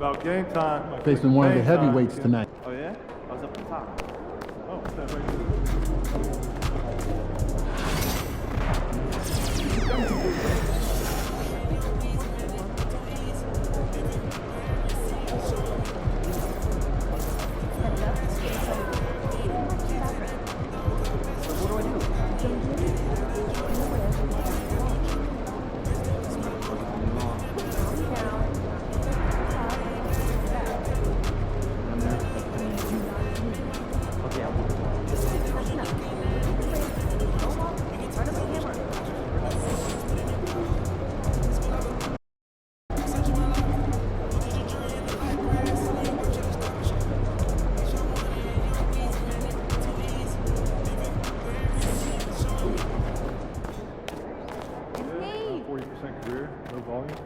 About game time. Facing one of the heavyweights tonight. Oh yeah? I was up the top. Oh, what's that right career, no volume.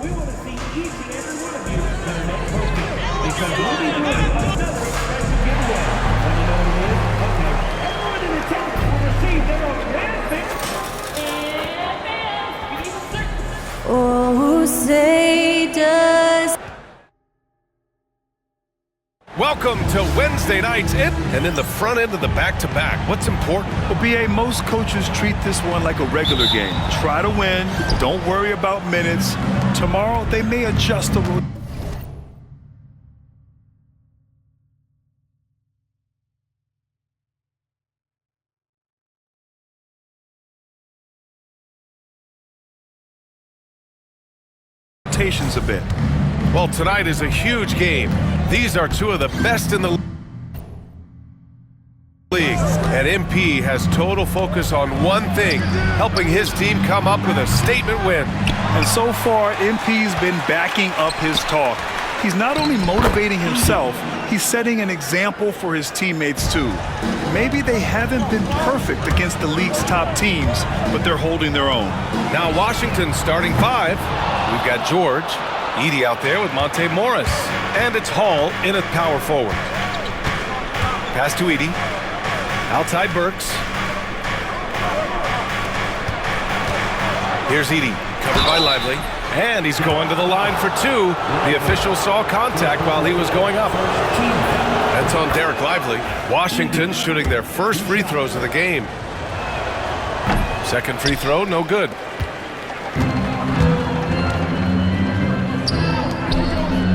We want to see each and every one of you in the next postgame because we'll be doing another special giveaway. Want to know what it is? Okay. Everyone in attendance will receive their own handpicked. Oh, say does. Welcome to Wednesday nights and in the front end of the back-to-back. What's important? Well, BA, most coaches treat this one like a regular game. Try to win. Don't worry about minutes. Tomorrow, they may adjust a little. A bit. Well, tonight is a huge game. These are two of the best in the league. And MP has total focus on one thing, helping his team come up with a statement win. And so far, MP's been backing up his talk. He's not only motivating himself, he's setting an example for his teammates too. Maybe they haven't been perfect against the league's top teams, but they're holding their own. Now Washington starting five. We've got George, Edey out there with Monte Morris, and it's Hall in at power forward. Pass to Edey. Outside Burks. Here's Edey, covered by Lively, and he's going to the line for two. The official saw contact while he was going up. That's on Derek Lively. Washington shooting their first free throws of the game. Second free throw, no good.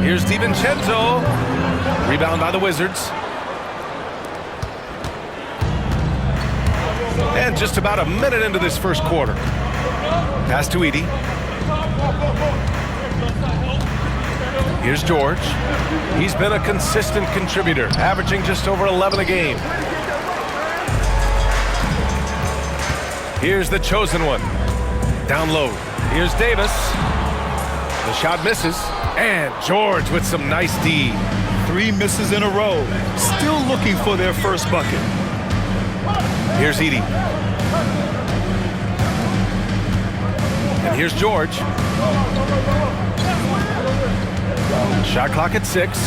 Here's DiVincenzo. Rebound by the Wizards. And just about a minute into this first quarter. Pass to Edey. Here's George. He's been a consistent contributor, averaging just over 11 a game. Here's the chosen one. Down low. Here's Davis. The shot misses. And George with some nice D. 3 misses in a row. Still looking for their first bucket. Here's Edie. And here's George. Shot clock at 6.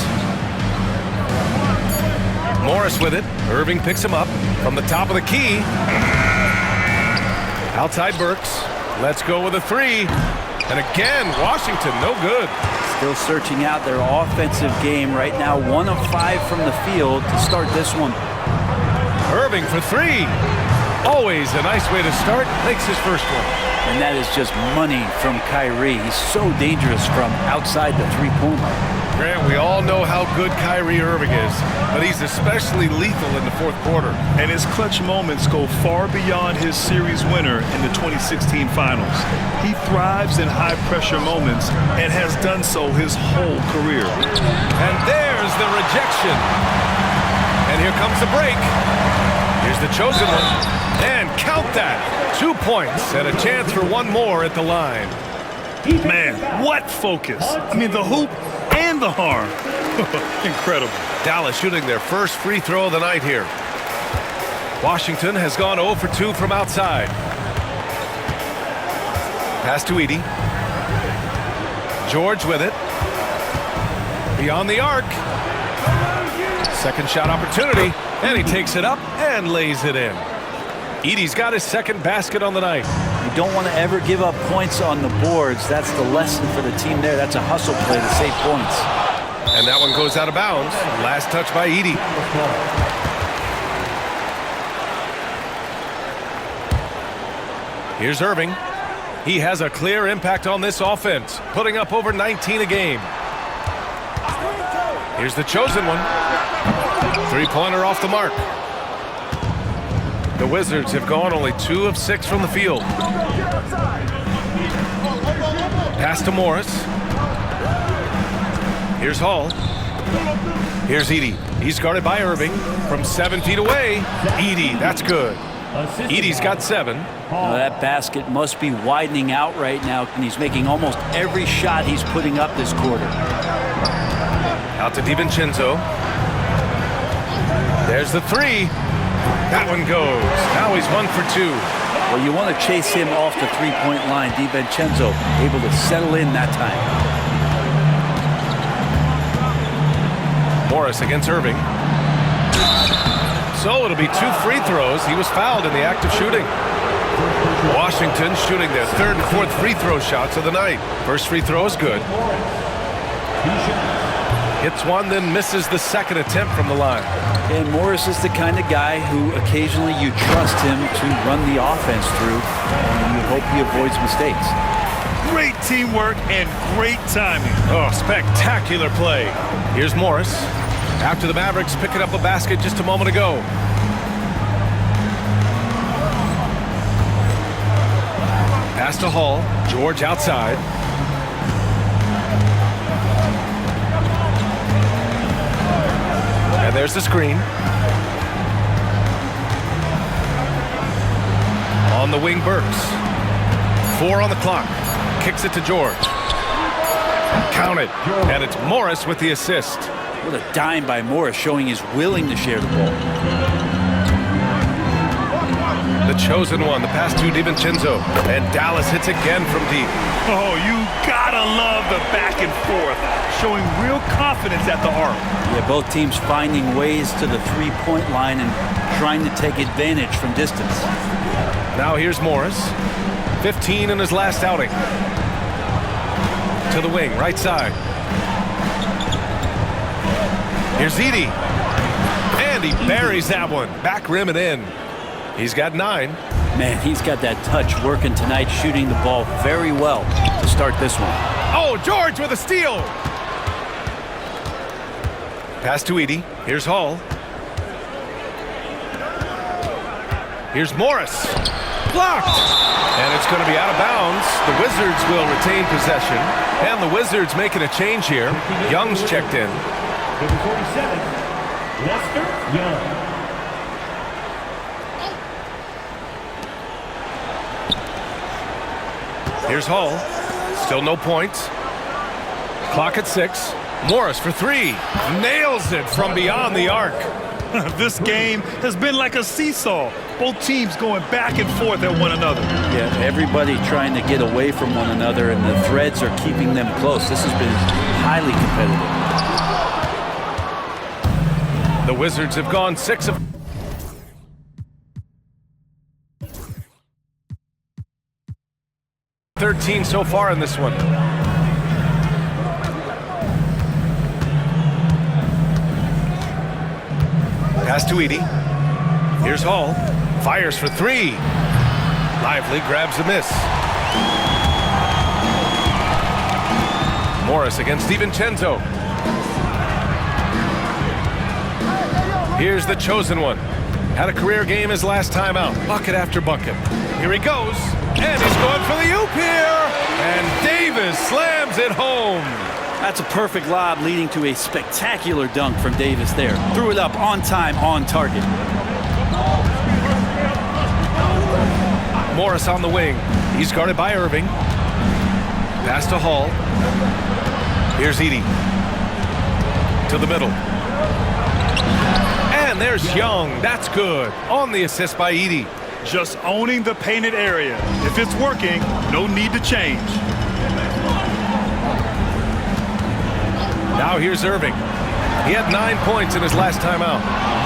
Morris with it. Irving picks him up from the top of the key. Outside Burks. Let's go with a 3. And again, Washington, no good. Still searching out their offensive game right now. 1 of 5 from the field to start this one. Irving for 3. Always a nice way to start. Makes his first one. And that is just money from Kyrie. He's so dangerous from outside the three-point line. Grant, we all know how good Kyrie Irving is, but he's especially lethal in the fourth quarter. And his clutch moments go far beyond his series winner in the 2016 finals. He thrives in high-pressure moments and has done so his whole career. And there's the rejection. And here comes the break. Here's the chosen one. And count that. 2 points and a chance for one more at the line. Man, what focus. I mean, the hoop and the harm. Incredible. Dallas shooting their first free throw of the night here. Washington has gone 0 for 2 from outside. Pass to Edie. George with it. Beyond the arc. Second shot opportunity. And he takes it up and lays it in. Edie's got his second basket on the night. You don't want to ever give up points on the boards. That's the lesson for the team there. That's a hustle play to save points. And that one goes out of bounds. Last touch by Edie. Here's Irving. He has a clear impact on this offense, putting up over 19 a game. Here's the chosen one. Three-pointer off the mark. The Wizards have gone only 2 of 6 from the field. Pass to Morris. Here's Hall. Here's Edie. He's guarded by Irving from 7 feet away. Edie, that's good. Edie's got 7. Now that basket must be widening out right now, and he's making almost every shot he's putting up this quarter. Out to DiVincenzo. There's the 3. That one goes. Now he's 1 for 2. Well, you want to chase him off the three-point line. DiVincenzo able to settle in that time. Morris against Irving. So it'll be 2 free throws. He was fouled in the act of shooting. Washington shooting their 3rd and 4th free throw shots of the night. First free throw is good. Hits one, then misses the second attempt from the line. And Morris is the kind of guy who occasionally you trust him to run the offense through, and you hope he avoids mistakes. Great teamwork and great timing. Oh, spectacular play. Here's Morris. After the Mavericks picking up a basket just a moment ago. Pass to Hall. George outside. And there's the screen. On the wing, Burks. 4 on the clock. Kicks it to George. Count it. And it's Morris with the assist. What a dime by Morris, showing his willing to share the ball. The chosen one. The pass to DiVincenzo. And Dallas hits again from deep. Oh, you gotta love the back and forth, showing real confidence at the arc. Yeah, both teams finding ways to the three-point line and trying to take advantage from distance. Now here's Morris. 15 in his last outing. To the wing, right side. Here's Edie. And he buries that one. Back rim and in. He's got 9. Man, he's got that touch working tonight, shooting the ball very well to start this one. Oh, George with a steal. Pass to Edie. Here's Hall. Here's Morris. Blocked. And it's going to be out of bounds. The Wizards will retain possession. And the Wizards making a change here. Young's checked in. Number 47, Lester Young. Here's Hall. Still no points. Clock at 6. Morris for 3. Nails it from beyond the arc. This game has been like a seesaw. Both teams going back and forth at one another. Yeah, everybody trying to get away from one another, and the threads are keeping them close. This has been highly competitive. The Wizards have gone 6 of 13 so far in this one. Pass to Edey. Here's Hall. Fires for 3. Lively grabs a miss. Morris against DiVincenzo. Here's the chosen one. Had a career game his last time out. Bucket after bucket. Here he goes. And he's going for the oop here. And Davis slams it home. That's a perfect lob leading to a spectacular dunk from Davis there. Threw it up on time, on target. Morris on the wing. He's guarded by Irving. Pass to Hall. Here's Edey. To the middle. And there's Young. That's good. On the assist by Edey. Just owning the painted area. If it's working, no need to change. Now here's Irving. He had 9 points in his last time out.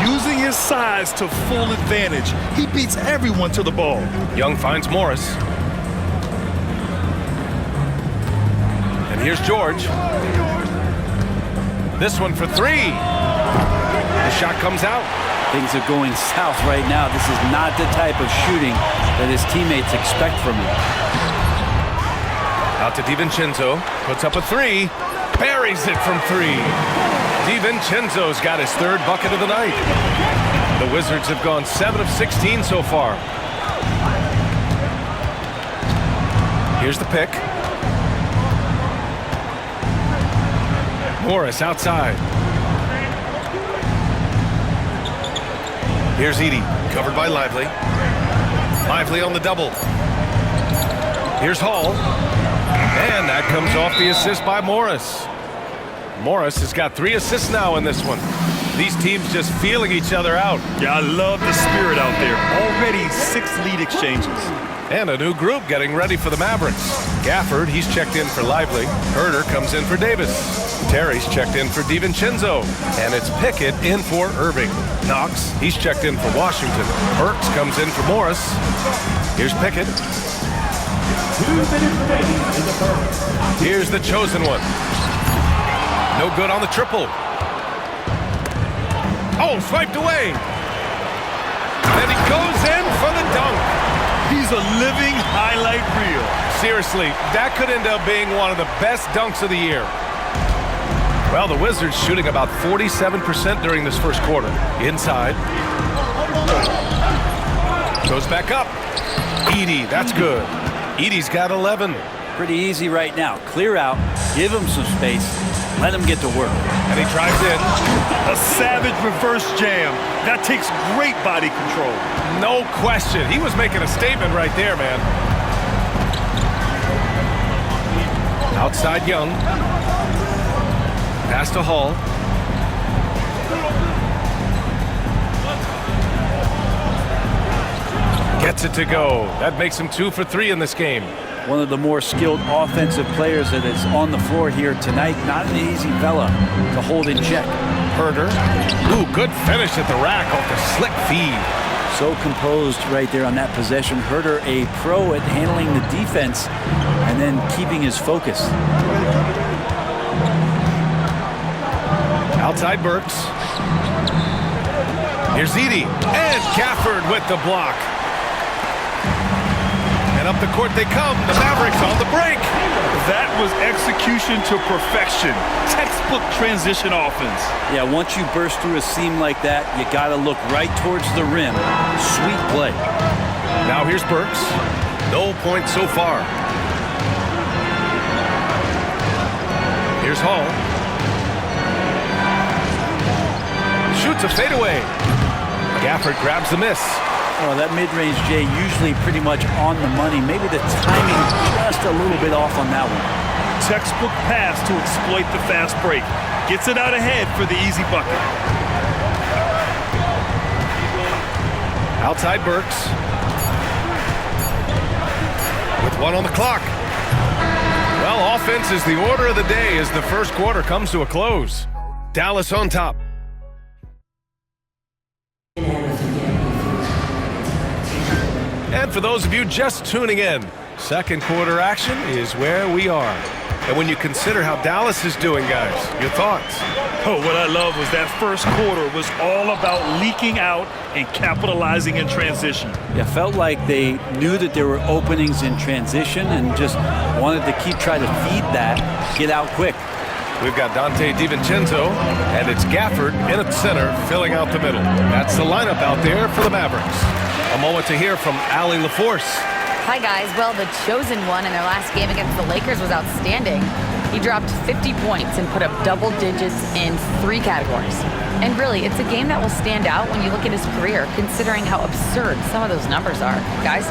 Using his size to full advantage. He beats everyone to the ball. Young finds Morris. And here's George. This one for 3. The shot comes out. Things are going south right now. This is not the type of shooting that his teammates expect from him. Out to DiVincenzo. Puts up a 3. Buries it from 3. DiVincenzo's got his 3rd bucket of the night. The Wizards have gone 7 of 16 so far. Here's the pick. Morris outside. Here's Edey, covered by Lively. Lively on the double. Here's Hall. And that comes off the assist by Morris. Morris has got 3 assists now in this one. These teams just feeling each other out. Yeah, I love the spirit out there. Already 6 lead exchanges. And a new group getting ready for the Mavericks. Gafford, he's checked in for Lively. Herder comes in for Davis. Terry's checked in for DiVincenzo. And it's Pickett in for Irving. Knox, he's checked in for Washington. Burks comes in for Morris. Here's Pickett. 2 minutes remaining in the first. Here's the chosen one. No good on the triple. Oh, swiped away. Then he goes in for the dunk. He's a living highlight reel. Seriously, that could end up being one of the best dunks of the year. Well, the Wizards shooting about 47% during this first quarter. Inside. Goes back up. Edey, that's good. Edey's got 11. Pretty easy right now. Clear out, give him some space, let him get to work. And he drives in. A savage reverse jam. That takes great body control. No question. He was making a statement right there, man. Outside Young. Pass to Hall. Gets it to go. That makes him 2 for 3 in this game. One of the more skilled offensive players that is on the floor here tonight. Not an easy fella to hold in check. Herder. Ooh, good finish at the rack off the slick feed. So composed right there on that possession. Herder, a pro at handling the defense and then keeping his focus. Outside Burks. Here's Edey. And Gafford with the block. And up the court they come. The Mavericks on the break. That was execution to perfection. Textbook transition offense. Yeah, once you burst through a seam like that, you got to look right towards the rim. Sweet play. Now here's Burks. No points so far. Here's Hall. Shoots a fadeaway. Gafford grabs the miss. Oh, that mid-range, Jay, usually pretty much on the money. Maybe the timing just a little bit off on that one. Textbook pass to exploit the fast break. Gets it out ahead for the easy bucket. Outside Burks. With 1 on the clock. Well, offense is the order of the day as the first quarter comes to a close. Dallas on top. And for those of you just tuning in, second quarter action is where we are. And when you consider how Dallas is doing, guys, your thoughts? Oh, what I love was that first quarter was all about leaking out and capitalizing in transition. Yeah, felt like they knew that there were openings in transition and just wanted to keep trying to feed that, get out quick. We've got Dante DiVincenzo, and it's Gafford in at center, filling out the middle. That's the lineup out there for the Mavericks. A moment to hear from Allie LaForce. Hi, guys. Well, the chosen one in their last game against the Lakers was outstanding. He dropped 50 points and put up double digits in 3 categories. And really, it's a game that will stand out when you look at his career, considering how absurd some of those numbers are. Guys?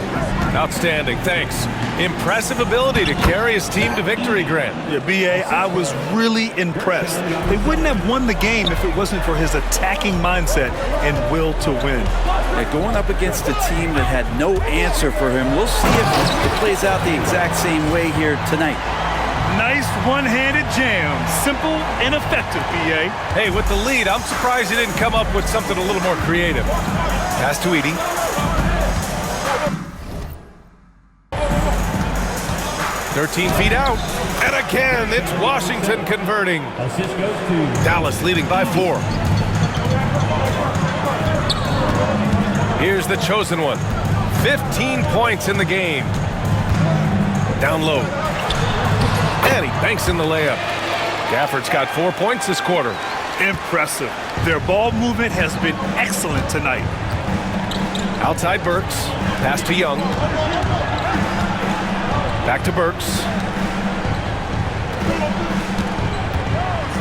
Outstanding, thanks. Impressive ability to carry his team to victory, Grant. Yeah, B.A., I was really impressed. They wouldn't have won the game if it wasn't for his attacking mindset and will to win. Yeah, going up against a team that had no answer for him, we'll see if it plays out the exact same way here tonight. Nice one-handed jam. Simple and effective, B.A. Hey, with the lead, I'm surprised he didn't come up with something a little more creative. Pass to Edey. "13 feet out. And again, it's Washington converting. Assist goes to Dallas leading by 4. Here's the chosen one. 15 points in the game. Down low. And he banks in the layup. Gafford's got 4 points this quarter. Impressive. Their ball movement has been excellent tonight. Outside Burks. Pass to Young. Back to Burks.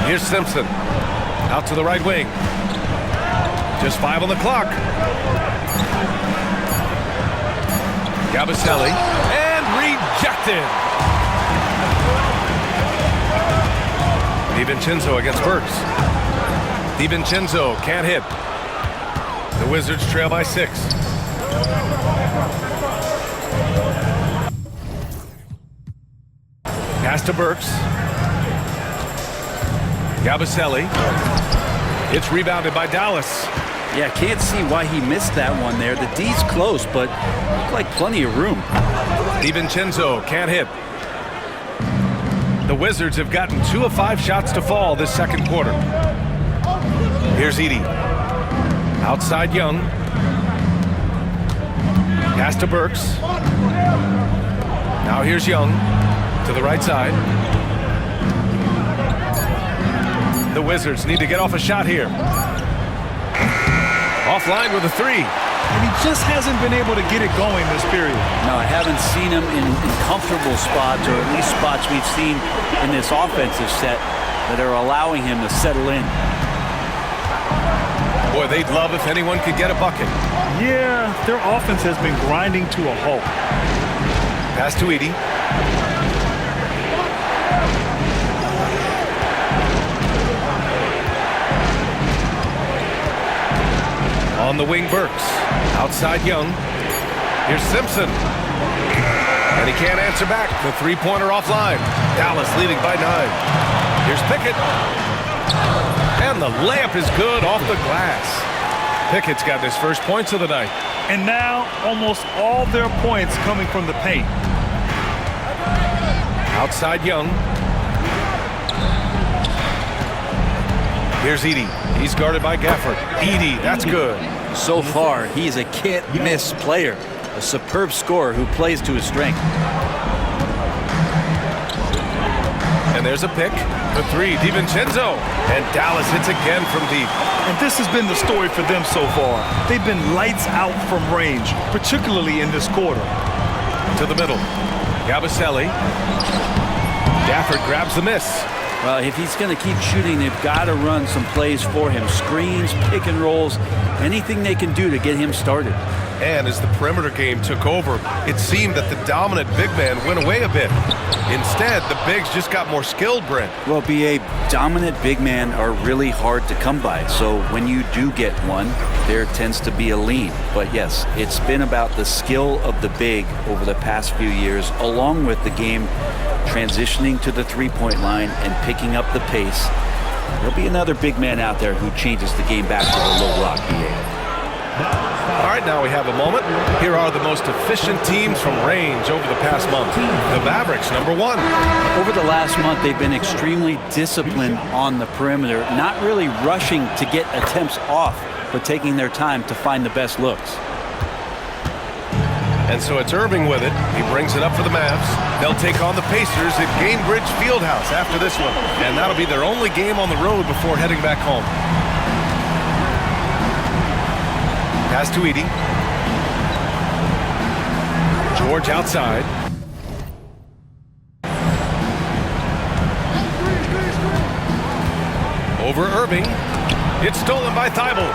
Here's Simpson. Out to the right wing. Just 5 on the clock. Gabaselli. And rejected. DiVincenzo against Burks. DiVincenzo can't hit. The Wizards trail by 6. Pass to Burks. Gabaselli. It's rebounded by Dallas. Yeah, can't see why he missed that one there. The D's close, but looked like plenty of room. DiVincenzo can't hit. The Wizards have gotten 2 of 5 shots to fall this second quarter. Here's Edey. Outside Young. Pass to Burks. Now here's Young to the right side. The Wizards need to get off a shot here. Offline with a 3. And he just hasn't been able to get it going this period. No, I haven't seen him in comfortable spots, or at least spots we've seen in this offensive set that are allowing him to settle in. Boy, they'd love if anyone could get a bucket. Yeah, their offense has been grinding to a halt. Pass to Edey. On the wing, Burks. Outside Young. Here's Simpson. And he can't answer back. The 3-pointer offline. Dallas leading by 9. Here's Pickett. And the layup is good off the glass. Pickett's got his first points of the night. And now almost all their points coming from the paint. Outside Young. Here's Edey. He's guarded by Gafford. Edey, that's good. So far, he's a can't-miss player, a superb scorer who plays to his strength. And there's a pick. The 3, DiVincenzo. And Dallas hits again from deep. And this has been the story for them so far. They've been lights out from range, particularly in this quarter. To the middle. Gabaselli. Gafford grabs the miss. Well, if he's going to keep shooting, they've got to run some plays for him. Screens, pick and rolls, anything they can do to get him started. And as the perimeter game took over, it seemed that the dominant big man went away a bit. Instead, the bigs just got more skilled, Brent. Well, B.A., dominant big men are really hard to come by. So when you do get one, there tends to be a lean. But yes, it's been about the skill of the big over the past few years, along with the game transitioning to the three-point line and picking up the pace. There'll be another big man out there who changes the game back to the low block, B.A. All right, now we have a moment. Here are the most efficient teams from range over the past month. The Mavericks, number 1. Over the last month, they've been extremely disciplined on the perimeter, not really rushing to get attempts off, but taking their time to find the best looks. And so it's Irving with it. He brings it up for the Mavs. They'll take on the Pacers at Gainbridge Fieldhouse after this one. And that'll be their only game on the road before heading back home. Pass to Edey. George outside. Over Irving. It's stolen by Thibault.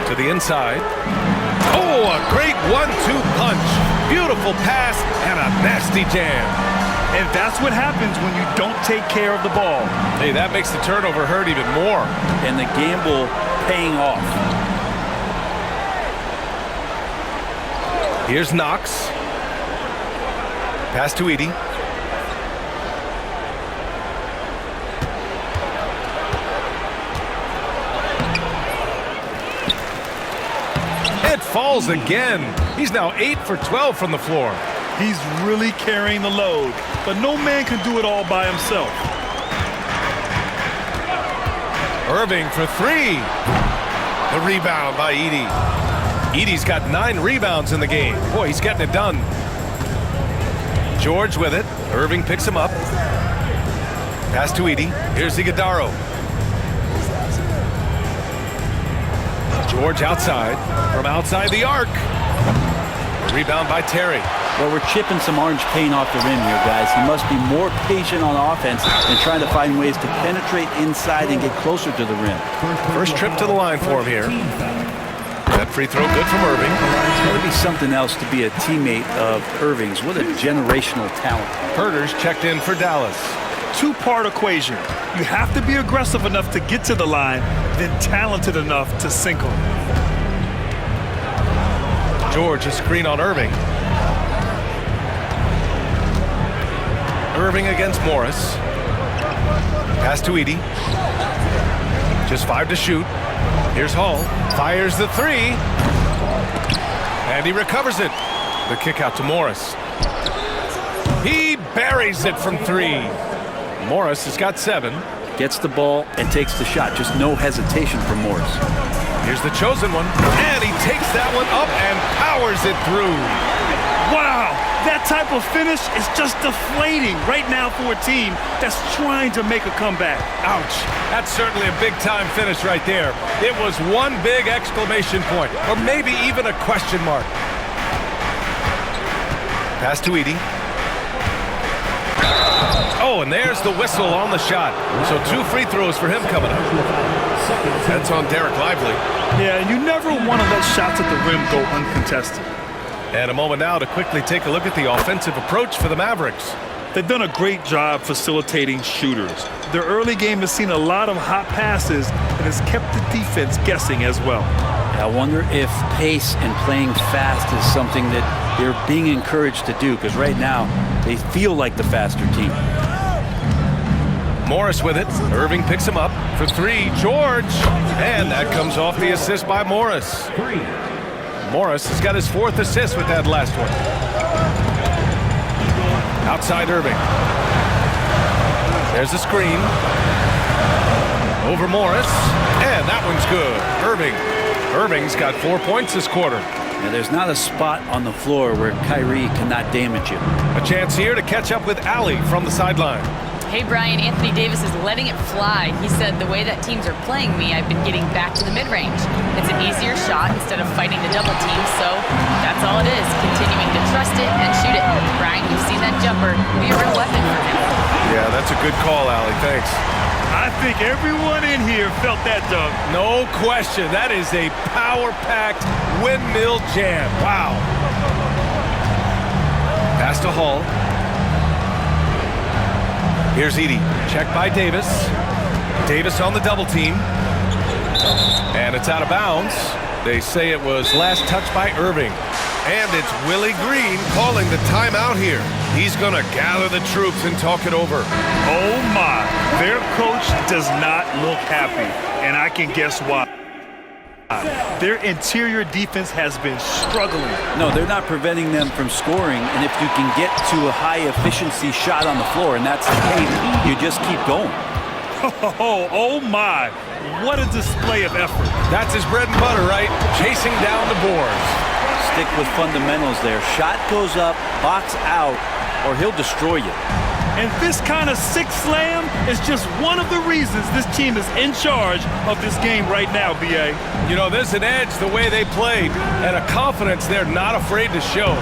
To the inside. Oh, a great 1-2 punch. Beautiful pass and a nasty jam. And that's what happens when you don't take care of the ball. Hey, that makes the turnover hurt even more. And the gamble paying off. Here's Knox. Pass to Edey. It falls again. He's now 8 for 12 from the floor. He's really carrying the load, but no man can do it all by himself. Irving for 3. The rebound by Edey. Edey's got 9 rebounds in the game. Boy, he's getting it done. George with it. Irving picks him up. Pass to Edey. Here's Iguodaro. George outside. From outside the arc. Rebound by Terry. Well, we're chipping some orange paint off the rim here, guys. He must be more patient on offense and trying to find ways to penetrate inside and get closer to the rim. First trip to the line for him here. That free throw good from Irving. It's got to be something else to be a teammate of Irving's. What a generational talent. Herter's checked in for Dallas. Two-part equation. You have to be aggressive enough to get to the line, then talented enough to sink them. George, a screen on Irving. Irving against Morris. Pass to Edey. Just 5 to shoot. Here's Hall. Fires the 3. And he recovers it. The kick out to Morris. He buries it from 3. Morris has got 7. Gets the ball and takes the shot. Just no hesitation from Morris. Here's the chosen one. And he takes that one up and powers it through. Wow, that type of finish is just deflating right now for a team that's trying to make a comeback. Ouch. That's certainly a big-time finish right there. It was one big exclamation point, or maybe even a question mark. Pass to Edey. Oh, and there's the whistle on the shot. So 2 free throws for him coming up. That's on Derek Lively. Yeah, you never want to let shots at the rim go uncontested. And a moment now to quickly take a look at the offensive approach for the Mavericks. They've done a great job facilitating shooters. Their early game has seen a lot of hot passes and has kept the defense guessing as well. I wonder if pace and playing fast is something that they're being encouraged to do, because right now they feel like the faster team. Morris with it. Irving picks him up for 3. George. And that comes off the assist by Morris. Morris has got his 4th assist with that last one. Outside Irving. There's a screen. Over Morris. And that one's good. Irving's got 4 points this quarter. Now, there's not a spot on the floor where Kyrie cannot damage you. A chance here to catch up with Allie from the sideline. Hey, Brian, Anthony Davis is letting it fly. He said, the way that teams are playing me, I've been getting back to the mid-range. It's an easier shot instead of fighting the double team, so that's all it is, continuing to trust it and shoot it. Brian, you've seen that jumper be a real weapon for him. Yeah, that's a good call, Allie. Thanks. I think everyone in here felt that dunk. No question. That is a power-packed windmill jam. Wow. Pass to Hall. Here's Edey. Checked by Davis. Davis on the double team. And it's out of bounds. They say it was last touched by Irving. And it's Willie Green calling the timeout here. He's going to gather the troops and talk it over. Oh, my. Their coach does not look happy, and I can guess why. Their interior defense has been struggling. No, they're not preventing them from scoring, and if you can get to a high-efficiency shot on the floor, and that's the case, you just keep going. Oh, my. What a display of effort. That's his bread and butter, right? Chasing down the boards. Stick with fundamentals there. Shot goes up, box out, or he'll destroy you. And this kind of six slam is just one of the reasons this team is in charge of this game right now, B.A. You know, there's an edge the way they played and a confidence they're not afraid to show.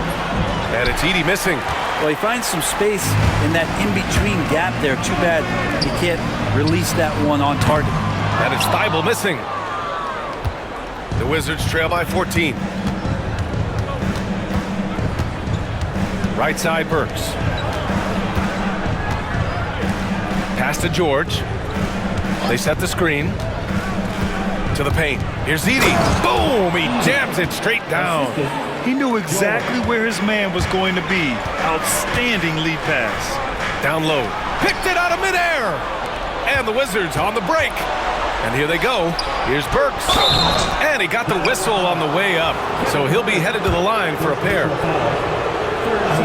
And it's Edey missing. Well, he finds some space in that in-between gap there. Too bad he can't release that one on target. And it's Thybulle missing. The Wizards trail by 14. Right side, Burks. Pass to George. They set the screen. To the paint. Here's Edey. Boom! He jams it straight down. He knew exactly where his man was going to be. Outstanding lead pass. Down low. Picked it out of midair. And the Wizards on the break. And here they go. Here's Burks. And he got the whistle on the way up. So he'll be headed to the line for a pair.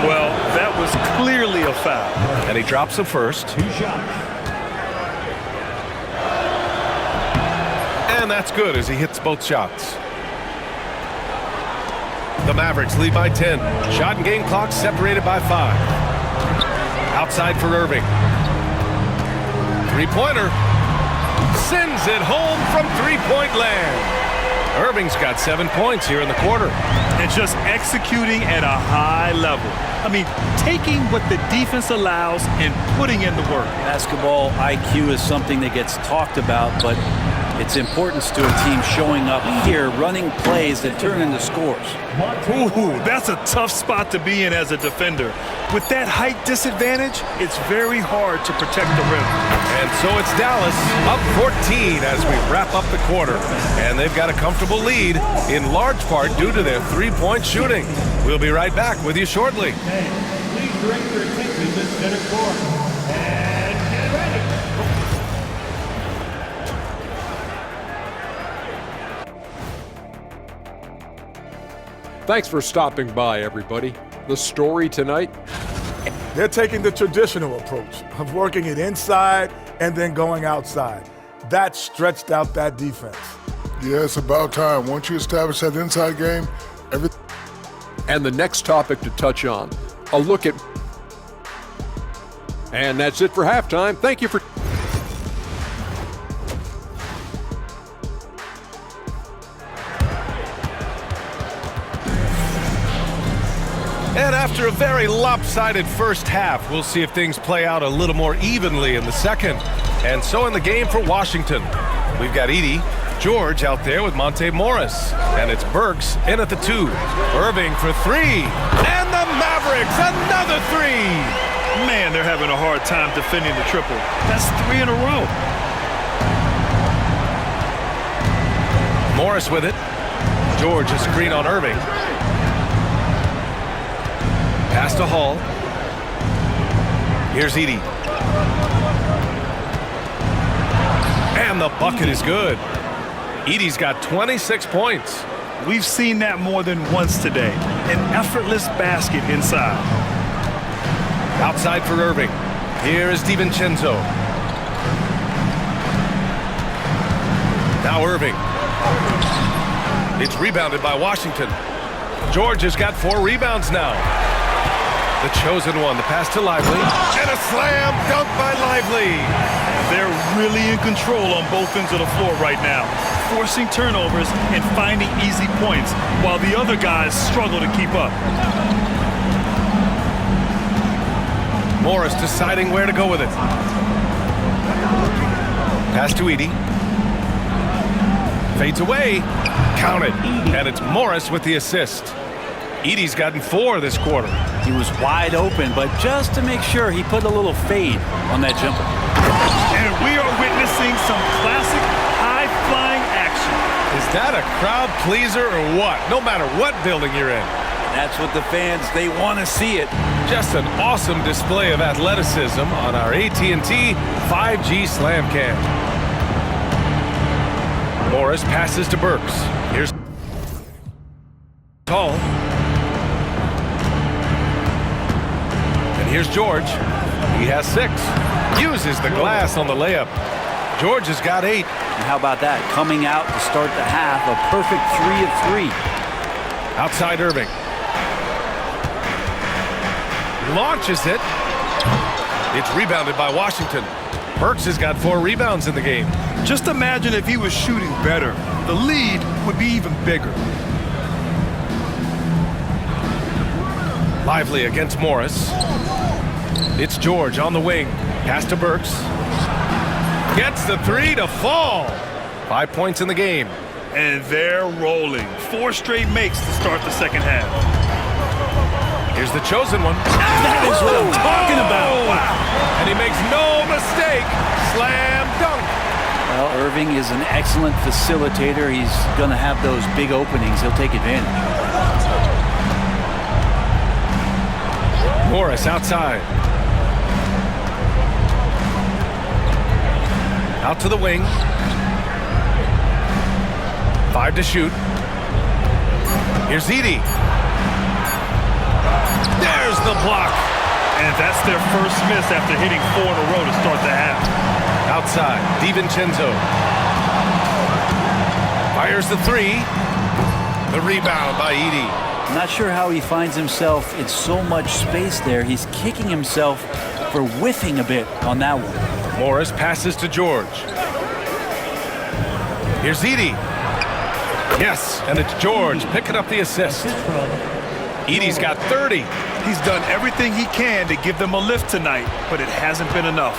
Well, that was clearly a foul. And he drops the first. And that's good as he hits both shots. The Mavericks lead by 10. Shot and game clock separated by 5. Outside for Irving. Three-pointer. Sends it home from three-point land. Irving's got 7 points here in the quarter. And just executing at a high level. I mean, taking what the defense allows and putting in the work. Basketball IQ is something that gets talked about, but its importance to a team showing up here, running plays that turn into scores. Ooh, that's a tough spot to be in as a defender. With that height disadvantage, it's very hard to protect the rim. And so it's Dallas up 14 as we wrap up the quarter. And they've got a comfortable lead, in large part due to their three-point shooting. We'll be right back with you shortly. Please direct your attention to center court. And get ready. Thanks for stopping by, everybody. The story tonight? They're taking the traditional approach of working it inside and then going outside. That stretched out that defense. Yeah, it's about time. Once you establish that inside game, everything. And the next topic to touch on, a look at... And that's it for halftime. Thank you for... And after a very lopsided first half, we'll see if things play out a little more evenly in the second. And so in the game for Washington, we've got Edey, George out there with Monte Morris. And it's Burks in at the 2. Irving for 3. And the Mavericks, another 3. Man, they're having a hard time defending the triple. That's 3 in a row. Morris with it. George a screen on Irving. Pass to Hall. Here's Edey. And the bucket is good. Edey's got 26 points. We've seen that more than once today. An effortless basket inside. Outside for Irving. Here is DiVincenzo. Now Irving. It's rebounded by Washington. George has got 4 rebounds now. The chosen one, the pass to Lively. And a slam dunk by Lively. They're really in control on both ends of the floor right now, forcing turnovers and finding easy points while the other guys struggle to keep up. Morris deciding where to go with it. Pass to Edey. Fades away. Count it. And it's Morris with the assist. Edey's gotten 4 this quarter. He was wide open, but just to make sure, he put a little fade on that jumper. And we are witnessing some classic high-flying action. Is that a crowd pleaser or what? No matter what building you're in. That's what the fans, they want to see it. Just an awesome display of athleticism on our AT&T 5G Slam Cam. Morris passes to Burks. Here's Tall. And here's George. He has 6. Uses the glass on the layup. George has got 8. And how about that? Coming out to start the half, a perfect 3 of 3. Outside Irving. Launches it. It's rebounded by Washington. Burks has got 4 rebounds in the game. Just imagine if he was shooting better. The lead would be even bigger. Lively against Morris. It's George on the wing. Pass to Burks. Gets the 3 to fall. 5 points in the game. And they're rolling. 4 straight makes to start the second half. Here's the chosen one. That is what I'm talking about. Wow. And he makes no mistake. Slam dunk. Well, Irving is an excellent facilitator. He's going to have those big openings. He'll take advantage. Morris outside. Out to the wing. 5 to shoot. Here's Edey. There's the block. And that's their first miss after hitting 4 in a row to start the half. Outside, DiVincenzo. Fires the 3. The rebound by Edey. I'm not sure how he finds himself in so much space there. He's kicking himself for whiffing a bit on that one. Morris passes to George. Here's Edey. Yes, and it's George picking up the assist. Edey's got 30. He's done everything he can to give them a lift tonight, but it hasn't been enough.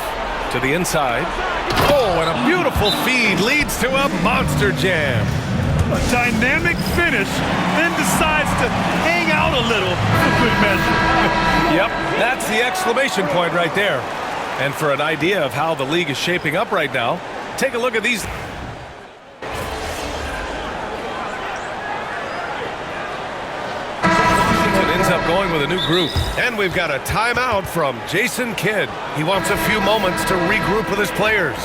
To the inside. Oh, and a beautiful feed leads to a monster jam. A dynamic finish, then decides to hang out a little for good measure. Yep, that's the exclamation point right there. And for an idea of how the league is shaping up right now, take a look at these. Ends up going with a new group. And we've got a timeout from Jason Kidd. He wants a few moments to regroup with his players.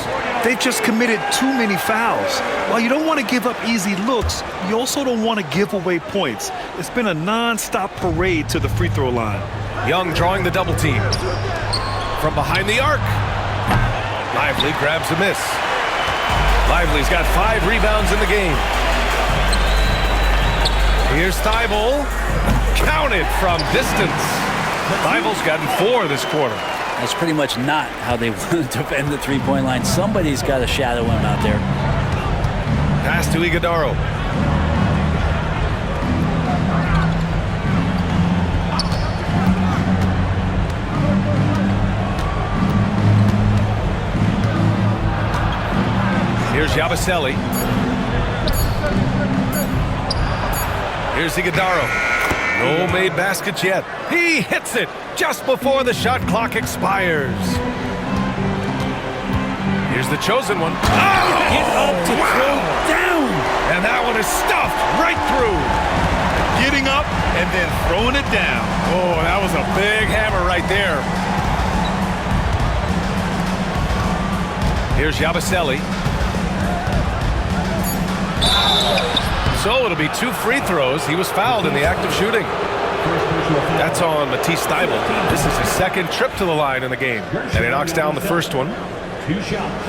They've just committed too many fouls. While you don't want to give up easy looks, you also don't want to give away points. It's been a non-stop parade to the free throw line. Young drawing the double team. From behind the arc. Lively grabs a miss. Lively's got 5 rebounds in the game. Here's Thybulle. Counted from distance. Thybulle's gotten 4 this quarter. That's pretty much not how they want to defend the three-point line. Somebody's got to shadow him out there. Pass to Iguodaro. Here's Yabusele. Here's Iguodaro. No made baskets yet. He hits it just before the shot clock expires. Here's the chosen one. Oh, Get up to throw down. and that one is stuffed right through. Getting up and then throwing it down. Oh, that was a big hammer right there. Here's Yabusele. So it'll be 2 free throws. He was fouled in the act of shooting. That's on Matisse Thybulle. This is his 2nd trip to the line in the game. And he knocks down the first one. 2 shots.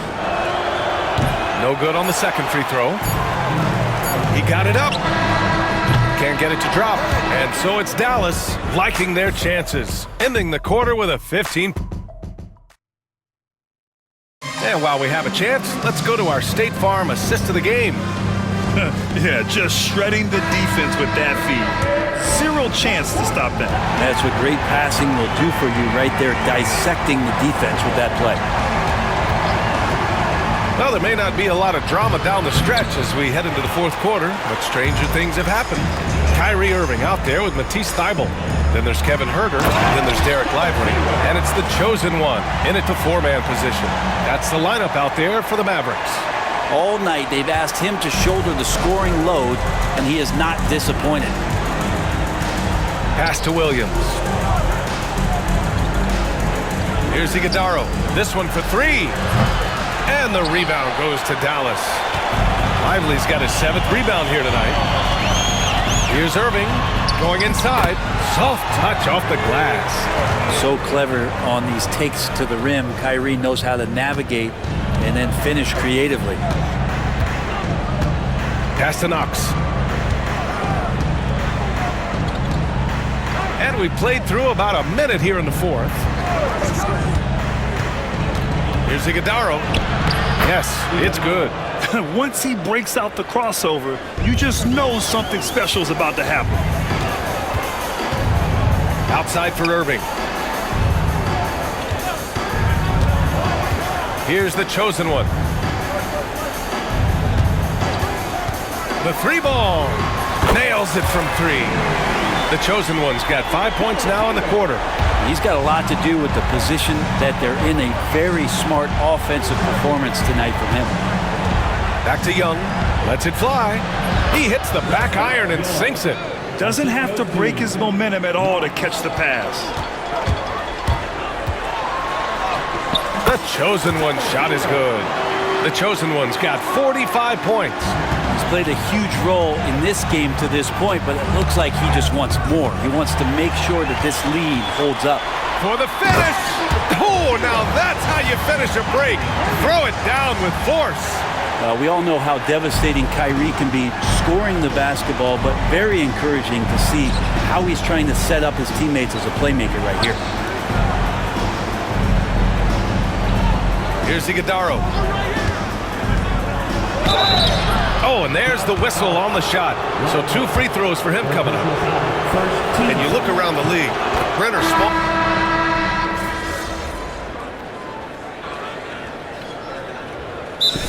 No good on the 2nd free throw. He got it up. Can't get it to drop. And so it's Dallas liking their chances, ending the quarter with a 15. And while we have a chance, let's go to our State Farm assist of the game. Yeah, just shredding the defense with that feed. Zero chance to stop that. That's what great passing will do for you right there, dissecting the defense with that play. Well, there may not be a lot of drama down the stretch as we head into the fourth quarter, but stranger things have happened. Kyrie Irving out there with Matisse Thybulle. Then there's Kevin Huerter. Then there's Derek Lively. And it's the chosen one in at the four-man position. That's the lineup out there for the Mavericks. All night they've asked him to shoulder the scoring load, and he is not disappointed. Pass to Williams. Here's Iguodala. This one for three. And the rebound goes to Dallas. Lively's got his 7th rebound here tonight. Here's Irving going inside. Soft touch off the glass. So clever on these takes to the rim. Kyrie knows how to navigate and then finish creatively. Pass to Knox. And we played through about a minute here in the fourth. Here's Iguodala. Yes, it's good. Once he breaks out the crossover, you just know something special is about to happen. Outside for Irving. Here's the chosen one. The three ball. Nails it from three. The chosen one's got 5 points now in the quarter. He's got a lot to do with the position that they're in. A very smart offensive performance tonight from him. Back to Young. Lets it fly. He hits the back iron and sinks it. Doesn't have to break his momentum at all to catch the pass. The chosen one shot is good. The chosen one's got 45 points. He's played a huge role in this game to this point, but it looks like he just wants more. He wants to make sure that this lead holds up. For the finish! Oh, now that's how you finish a break. Throw it down with force. We all know how devastating Kyrie can be scoring the basketball, but very encouraging to see how he's trying to set up his teammates as a playmaker right here. Here's Iguodala. Oh, and there's the whistle on the shot. So 2 free throws for him coming up. And you look around the league. Brenner Small.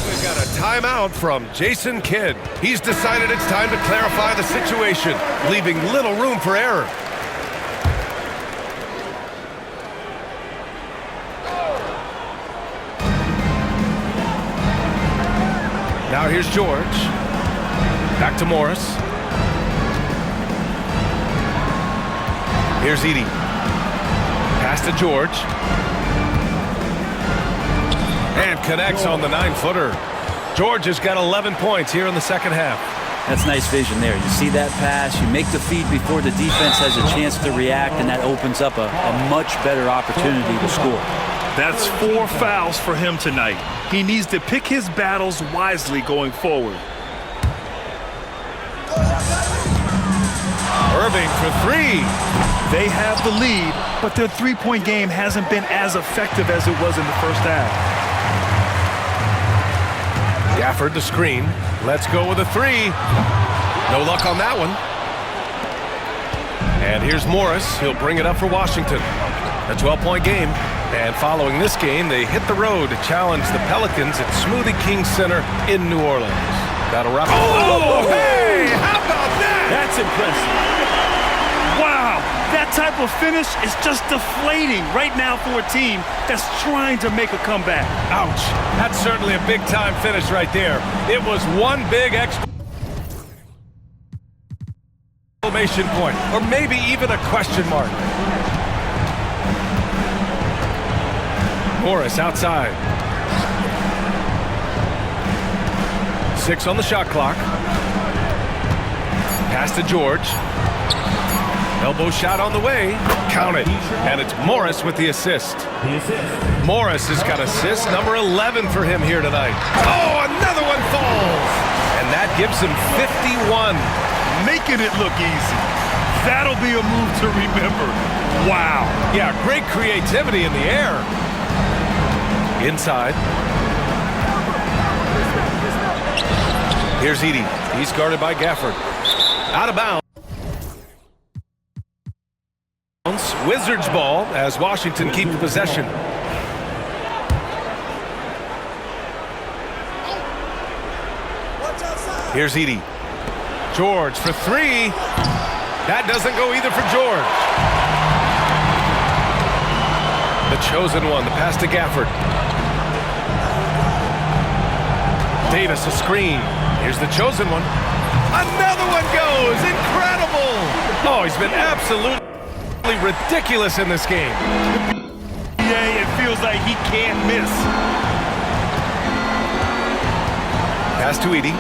We've got a timeout from Jason Kidd. He's decided it's time to clarify the situation, leaving little room for error. Now here's George. Back to Morris. Here's Edey. Pass to George. And connects on the 9-footer. George has got 11 points here in the second half. That's nice vision there. You see that pass, you make the feed before the defense has a chance to react, and that opens up a much better opportunity to score. That's 4 fouls for him tonight. He needs to pick his battles wisely going forward. Irving for three. They have the lead, but their three-point game hasn't been as effective as it was in the first half. Gafford the screen. Let's go with a three. No luck on that one. And here's Morris. He'll bring it up for Washington. A 12-point game. And following this game, they hit the road to challenge the Pelicans at Smoothie King Center in New Orleans. That'll wrap it. Oh, hey! How about that? That's impressive. Wow, that type of finish is just deflating right now for a team that's trying to make a comeback. Ouch. That's certainly a big-time finish right there. It was one big exclamation point, or maybe even a question mark. Morris outside. 6 on the shot clock. Pass to George. Elbow shot on the way. Count it. And it's Morris with the assist. Morris has got assist number 11 for him here tonight. Oh, another one falls. And that gives him 51. Making it look easy. That'll be a move to remember. Wow. Yeah, great creativity in the air. Inside. Here's Edey. He's guarded by Gafford. Out of bounds. Wizards ball as Washington keeps possession. Here's Edey. George for three. That doesn't go either for George. The chosen one, the pass to Gafford. Davis a screen. Here's the chosen one. Another one goes. Incredible. Oh, he's been absolutely ridiculous in this game. Yeah, it feels like he can't miss. Pass to Edey.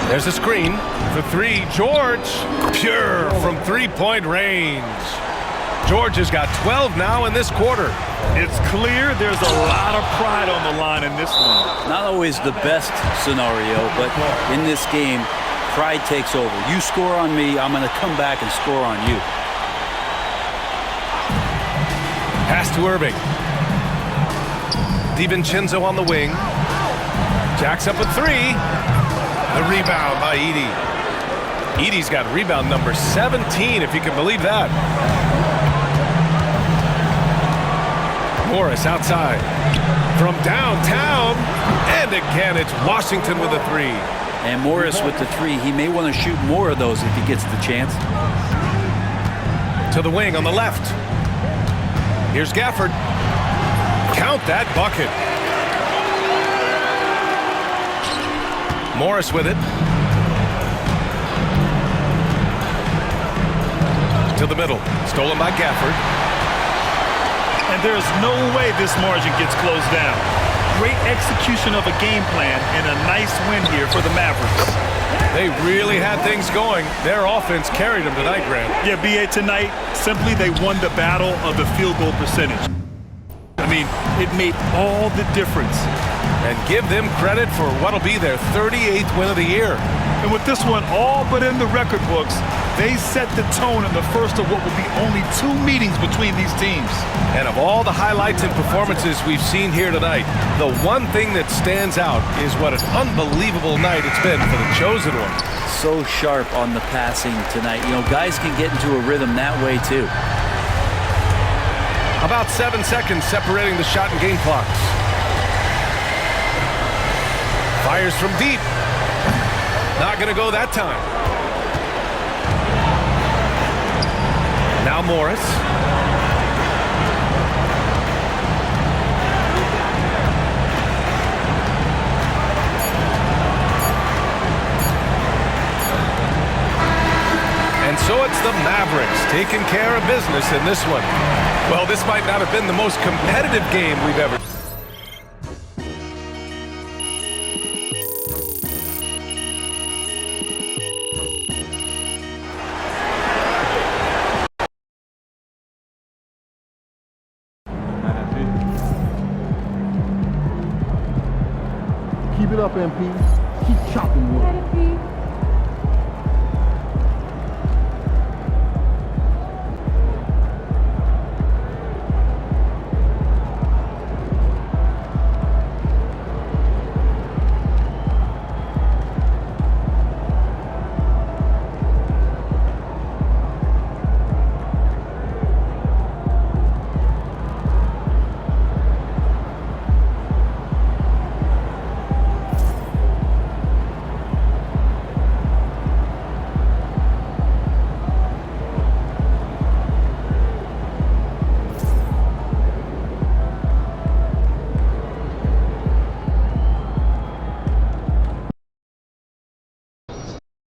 There's a screen for three. George, pure from three-point range. George has got 12 now in this quarter. It's clear there's a lot of pride on the line in this one. Not always the best scenario, but in this game, pride takes over. You score on me, I'm going to come back and score on you. Pass to Irving. DiVincenzo on the wing. Jacks up a three. The rebound by Edey. Edey's got rebound number 17, if you can believe that. Morris outside. From downtown. And again, it's Washington with a three. And Morris with the three. He may want to shoot more of those if he gets the chance. To the wing on the left. Here's Gafford. Count that bucket. Morris with it. To the middle. Stolen by Gafford. And there's no way this margin gets closed down. Great execution of a game plan and a nice win here for the Mavericks. They really had things going. Their offense carried them tonight, Grant. Yeah, BA, tonight, simply they won the battle of the field goal percentage. I mean, it made all the difference. And give them credit for what'll be their 38th win of the year. And with this one all but in the record books, they set the tone in the first of what will be only 2 meetings between these teams. And of all the highlights and performances we've seen here tonight, the one thing that stands out is what an unbelievable night it's been for the chosen one. So sharp on the passing tonight. You know, guys can get into a rhythm that way too. About 7 seconds separating the shot and game clocks. Fires from deep. Not going to go that time. Now Morris. And so it's the Mavericks taking care of business in this one. Well, this might not have been the most competitive game we've ever seen. Keep it up, MP.